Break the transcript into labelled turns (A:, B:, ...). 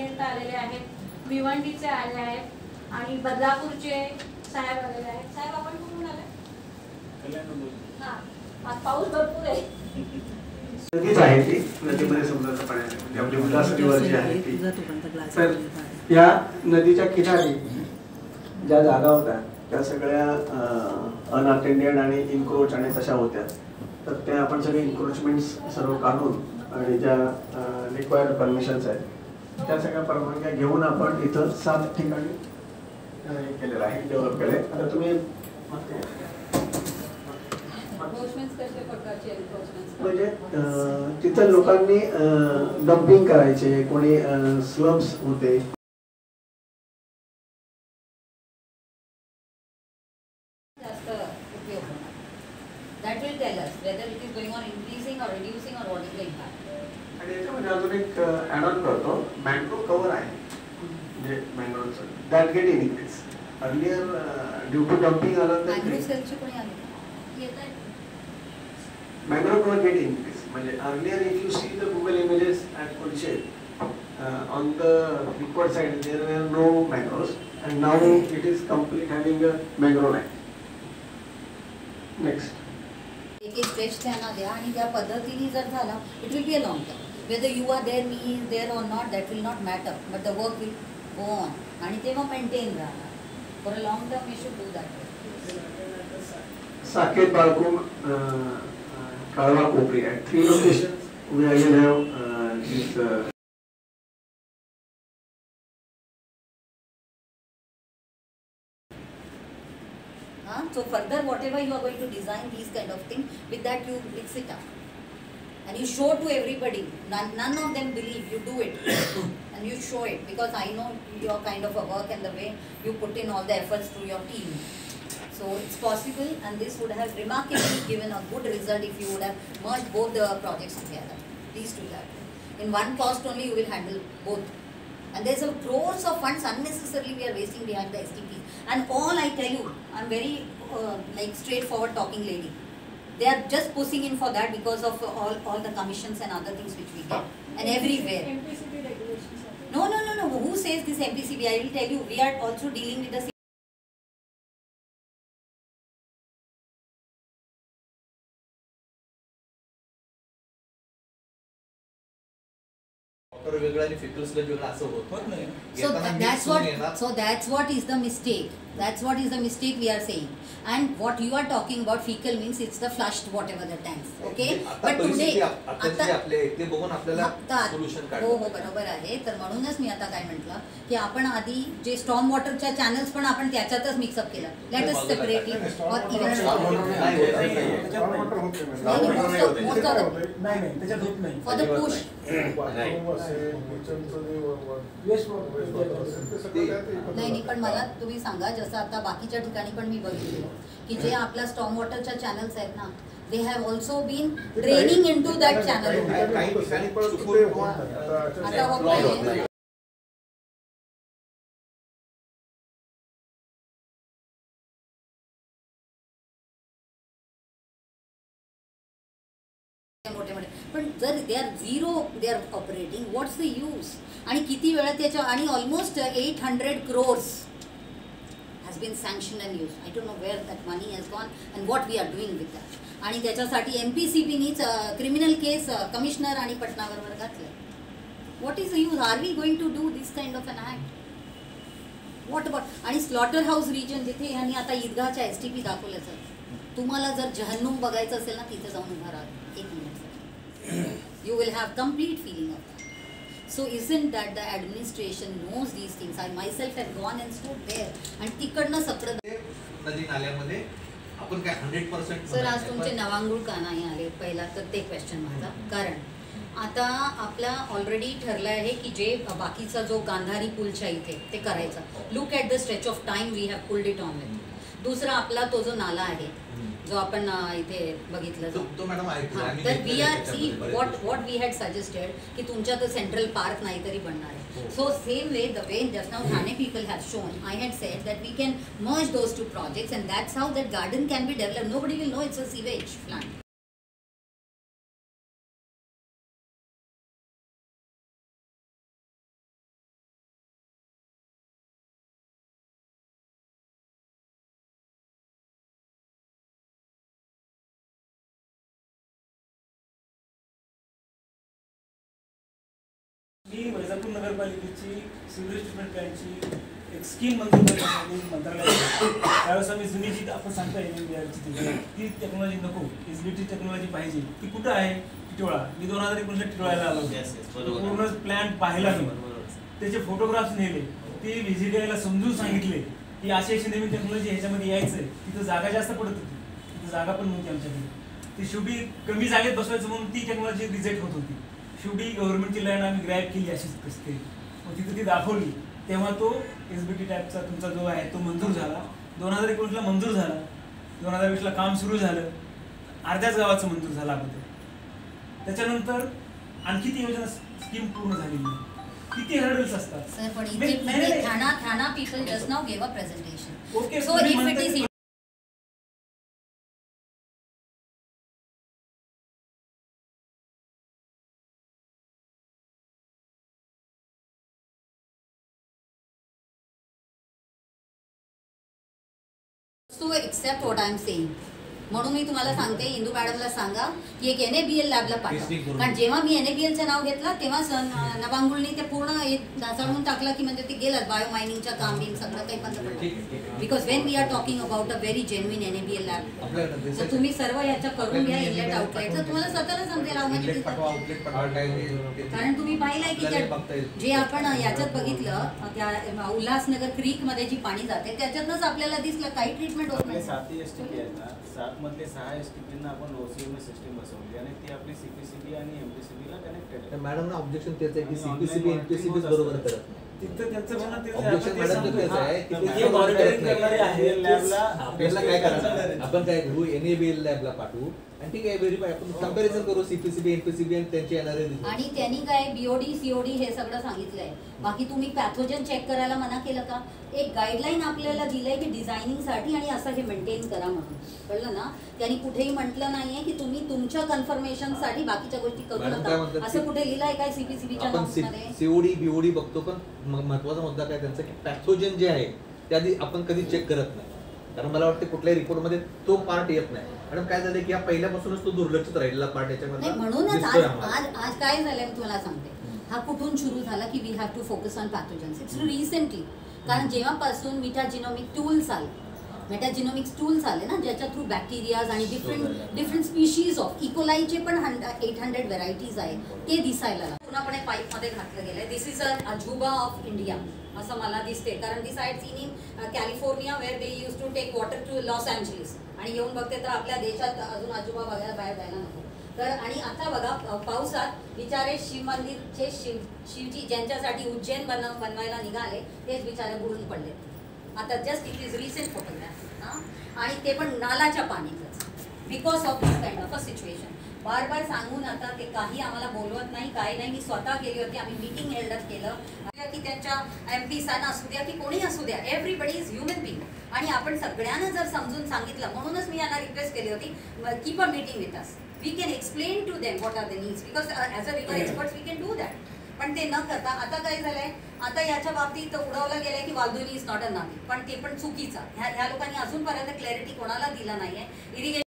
A: अभियंता आलेले आहेत, भिवंडीचे आले आहेत आणि बदलापूरचे साहेब आलेले आहेत. साहेब आपण कुठून आले? हा, पाऊस भरपूर आहे.
B: नदीच आहे ती, नदीमध्ये समुद्राचं पाणी आहे, म्हणजे आपली उल्हास रिव्हर जी आहे ती. तर या नदीच्या किनारी ज्या जागा होत्या त्या सगळ्या अनअटेंडेड आणि इन्क्रोच आणि तशा होत्या. तर त्या आपण सगळे इन्क्रोचमेंट्स सर्व काढून आणि ज्या रिक्वायर्ड परमिशन्स आहेत त्या सगळ्या परवानग्या घेऊन आपण इथं 7 ठिकाणी केलेलं आहे, डेव्हलप केलंय. आता तुम्ही म्हणजे तिथं लोकांनी डम्पिंग करायचे, कोणी स्लम्स होते.
C: That will tell us whether it is going on increasing or reducing or what is the impact.
B: आणि याच्यामध्ये अजून एक ऍड ऑन करतो, मँग्रोव्ह कव्हर आहे, म्हणजे मँग्रोव्हचं that get increase. Earlier due to dumping आलं तर
C: मँग्रोव्ह सेलचे कोणी आले येत आहे.
B: मँग्रोव्ह कव्हर गेट इनक्रीज म्हणजे earlier if you see the Google images at Kolshe on the required side there were no mangroves and now it is complete having a mangrove line. Next
C: एक stretch त्यांना द्या आणि त्या पद्धतीने जर झाला it will be a long term. Whether you are there, मी is there or not, that will not matter, but the work will go on आणि तेव्हा मेंटेन राहणार. For a long term we should do that.
B: Saket, Balkum, Kalwa, Kopri आहे 3 locations we again have this.
C: So further whatever you are going to design these kind of thing, with that you mix it up and you show to everybody. None of them believe, you do it and you show it, because I know your kind of a work and the way you put in all the efforts through your team. So it's possible, and this would have remarkably given a good result if you would have merged both the projects together. Please do that. In one cost only you will handle both. And there's a crores of funds unnecessarily we are wasting behind the STP. And all I tell you, I'm very like straightforward talking lady. They are just pushing in for that because of all the commissions and other things which we get. And everywhere.
A: MPCB regulations.
C: No. Who says this MPCB? I will tell you, we are also dealing with the So that's what is the mistake. That's what is the mistake we are saying. And what you are talking about fecal means it's the flushed whatever the tanks. Okay? But today हो बरोबर आहे. तर म्हणूनच मी आता काय म्हटलं की आपण आधी जे स्टॉर्म वॉटरच्या चॅनल्स पण आपण त्याच्यातच मिक्सअप केलं. लेट अस सेपरेटली और इवन फॉर द पुश. नाही पण मला तुम्ही सांगा, जसं आता बाकीच्या ठिकाणी पण मी बघितलं की जे आपल्या स्टॉर्म वॉटरच्या चॅनल्स आहेत ना, they have also been draining into that channel. पण जर they are zero, they are operating, what's the use? आणि किती वेळा त्याच्या, आणि almost 800 crores has been sanctioned and used. I don't know where that money has gone and what we are doing with that. आणि त्याच्यासाठी MPCBनीच criminal केस commissioner आणि पटनागरवर घातलं. What is the use? Are we going to do this kind of an act? What about? आणि slaughter house region जिथे यांनी आता ईदगाहच्या STP दाखवल्याचं, तुम्हाला जर जहन्नुम बघायचं असेल ना, तिथे जाऊन उभा राहा 1 minute. You will have complete feeling of that. So isn't that the administration knows these things? I myself have gone and stood there and तिकडनं सत्र
D: नदी नाल्यामध्ये आपण काय 100%.
C: सर आज तुमचे नवांगुळ का नाही आले पहिला तर ते क्वेश्चन माझा. कारण आता आपला ऑलरेडी ठरलं आहे की जे बाकीचा जो गांधारी पूलच्या इथे ते करायचं. Look at the stretch of time we have pulled it on with. दुसरा आपला तो जो नाला आहे जो आपण इथे बघितलं
D: तो मॅडम आहे,
C: तर we are see what we had suggested की तुमच्या तर सेंट्रल पार्क नाही तरी बनणार आहे. So same way the way just now Thane people have shown, I had said that we can merge those 2 projects and that's how that garden can be developed. Nobody will know it's a sewage plant.
E: ही वैजापूर नगरपालिकेची civil treatment प्लॅनची एक scheme मंजूर करण्यासाठी मंत्रालयात त्यावेळेस आम्ही जुनी जी आपण सांगता NMBRची ती टेक्नॉलॉजी नको, एसबीटी टेक्नॉलॉजी पाहिजे, ती कुठं आहे? टिटोळा. मी 2019 टिटोळ्याला आलो, पूर्ण प्लॅन पाहिला मी, त्याचे फोटोग्राफ्स नेले, ते व्हिजिटरला समजून सांगितले की अशी अशी नवीन टेक्नॉलॉजी ह्याच्यामध्ये यायचंय. तिथं जागा जास्त पडत होती, तिथं जागा पण नव्हती आमच्याकडे. ती शेवटी कमी जागेत बसवायचं म्हणून ती टेक्नॉलॉजी रिजेक्ट होत होती. शेवटी गव्हर्नमेंटची लाईन आम्ही ग्रॅब केली अशीच कसते, मग तिथं ती दाखवली. तेव्हा तो एसबीटी टाईपचा तुमचा जो आहे तो मंजूर झाला. 2019ला मंजूर झाला, 2020ला काम सुरू झालं, अर्ध्याच गावाचं मंजूर झालं अगोदर. त्याच्यानंतर आणखी ती योजना स्कीम पूर्ण झालेली. किती हर्डल्स असतात
C: सर, पण इथे Thane people just now give a presentation.
E: Okay,
C: so if it is to accept what I am saying. म्हणून मी तुम्हाला सांगते, इंदू मॅडमला सांगा की एक NABL लॅबला पाठवा. कारण जेव्हा मी NABLचं नाव घेतलं तेव्हा नवांगुळनी ते पूर्ण नाचळून टाकलं की म्हणजे ते गेलं बायो मायनिंगच्या काम बिम सगळं काही बंद पडलं. Because when we are talking about a very genuine NABL lab, तर तुम्ही सर्व याच्या करून घ्या इनलेट आउटलेट, तर तुम्हाला स्वतःला समजेल म्हणजे कारण तुम्ही पाहिलंय की जे आपण याच्यात बघितलं त्या उल्हासनगर क्रीक मध्ये जी पाणी जाते त्याच्यातनंच आपल्याला दिसलं काही ट्रीटमेंट होत नाही.
F: 7 STP आहेत ना, 7 मधले 6 STPंना आपण OCMS सिस्टीम बसवली आणि ती आपली CPCB आणि MPCB ला कनेक्टेड आहे.
G: मॅडम ना ऑब्जेक्शन तेच आहे की CPCB MPCB बरोबर करत नाही.
E: तिथं त्यांचं म्हणणं तेच
G: ऑब्जेक्शन मॅडम तेच आहे की
E: हे मॉनिटरिंग करणारे आहे
F: लॅबला
G: आपल्याला काय करायचं, आपण काय करू NABL लॅबला पाठवू आणि ठीक आहे व्हेरीफाय आपण कंपॅरिझन करू CPCB MPCB आणि त्यांचे येणारे रिझल्ट.
C: आणि त्यांनी काय BOD COD हे सगळं सांगितलंय. बाकी तुम्ही पॅथोजन चेक करायला मना केलं का? एक गाईडलाईन आपल्याला दिलंय की डिझायनिंगसाठी आणि असं हे मेंटेन करा म्हणून, कळलं ना? त्यांनी कुठेही म्हटलं नाहीये की तुम्ही तुमच्या कन्फर्मेशनसाठी बाकीच्या गोष्टी करू नका, असं कुठे लिहिलंय काय CPCBच्या नोट्समध्ये?
G: COD BOD बघतो, पण महत्वाचा मुद्दा काय त्यांचा की पॅथोजन जे आहे ते आधी आपण कधी चेक करत नाही. कारण मला वाटतं कुठल्याही रिपोर्टमध्ये तो पार्ट येत नाही. आणि काय झालं की या पहिल्यापासूनच तो दुर्लक्षित राहिलेला पार्ट याच्यामध्ये.
C: म्हणूनच आज काय झालंय मी तुम्हाला सांगते. हा कुठून सुरू झाला की we have to focus on pathogens. It's recently, कारण जेव्हापासून मेटाजिनोमिक्स टूल्स आले ना, ज्याच्या थ्रू बॅक्टेरियाज आणि डिफरंट स्पीशीज ऑफ इकोलाईचे पण 800 व्हेरायटीज आहेत ते दिसायला लागले. पूर्णपणे पाईपमध्ये घातलं गेलंय. दिस इज अ अजुबा ऑफ इंडिया असं मला दिसते, कारण this I seen in California where they use to take water to Los Angeles, आणि येऊन बघते तर आपल्या देशात अजून अजुबा बघायला बाहेर जायला नको. तर आणि आता बघा पावसात बिचारे शिव मंदिरचे शिवजी ज्यांच्यासाठी उज्जैन बनवायला निघाले तेच बिचारे बुडून पडले. आता just it is recent photograph, आणि ते पण नालाच्या पाण्यातच, because of this kind of a situation. बार बार सांगून आता ते काही आम्हाला बोलवत नाही, काही नाही. मी स्वतः गेली होती, आम्ही मीटिंग हेल्डअप केलं की त्यांच्या MP साना असू द्या की कोणी असू द्या, एव्हरीबडी इज ह्युमन बिंग, आणि आपण सगळ्यांना जर समजून सांगितलं, म्हणूनच मी यांना रिक्वेस्ट केली होती keep a meeting with us, we can explain to them what are the needs, because as a river experts we can do that. पण ते न करता आता काय झालंय, आता याच्या बाबतीत उडवलं गेलंय की वाल्दुनी इज नॉट अ नावी, पण ते पण चुकीचं. ह्या लोकांनी अजूनपर्यंत क्लॅरिटी कोणाला दिला नाहीये. इरिगेशन